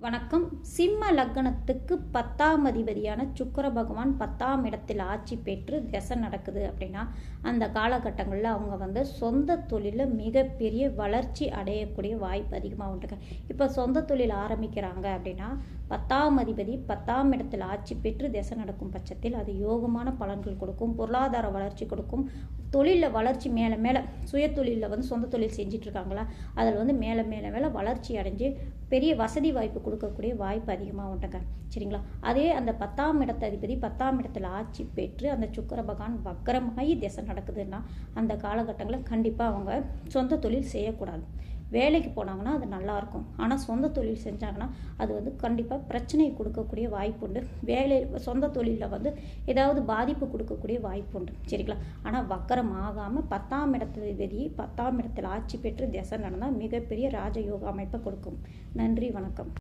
வணக்கம். சிம்ம லக்னத்துக்கு 10ஆம் அதிபதியான சுக்கிர பகவான் 10ஆம் இடத்தில் ஆட்சி பெற்று திசை நடக்குது அப்படின்னா, அந்த காலகட்டங்களில் அவங்க சொந்த தொழிலில் மிகப்பெரிய வளர்ச்சி அடையக்கூடிய வாய்ப்பு அதிகமாக உண்டுங்க. இப்போ சொந்த தொழில் ஆரம்பிக்கிறாங்க அப்படின்னா, 10ஆம் அதிபதி 10ஆம் இடத்தில் ஆட்சி பெற்று திசை நடக்கும் பட்சத்தில் அது யோகமான பலன்கள் கொடுக்கும், பொருளாதார வளர்ச்சி கொடுக்கும், தொழிலில் வளர்ச்சி மேலே மேலே சுய தொழிலில் சொந்த தொழில் செஞ்சிட்ருக்காங்களா அதில் மேலே மேலே மேலே வளர்ச்சி அடைஞ்சு பெரிய வசதி வாய்ப்பு கொடுக்கக்கூடிய வாய்ப்பு அதிகமாக உண்டுங்க. சரிங்களா? அதே அந்த 10ஆம் இடத்த அதிபதி 10ஆம் இடத்துல ஆட்சி பெற்று அந்த சுக்கிர பகவான் வக்கரமாகி திசை நடக்குதுன்னா, அந்த காலகட்டங்களில் கண்டிப்பாக அவங்க சொந்த தொழில் செய்யக்கூடாது. வேலைக்கு போனாங்கன்னா அது நல்லாயிருக்கும். ஆனால் சொந்த தொழில் செஞ்சாங்கன்னா அது கண்டிப்பாக பிரச்சனை கொடுக்கக்கூடிய வாய்ப்பு உண்டு. சொந்த தொழிலில் ஏதாவது பாதிப்பு கொடுக்கக்கூடிய வாய்ப்பு உண்டு. சரிங்களா? ஆனால் வக்கரம் ஆகாமல் 10ஆம் இடத்ததிபதி 10ஆம் இடத்தில் ஆட்சி பெற்று திசை நடந்தால் மிகப்பெரிய ராஜயோக அமைப்பை கொடுக்கும். நன்றி, வணக்கம்.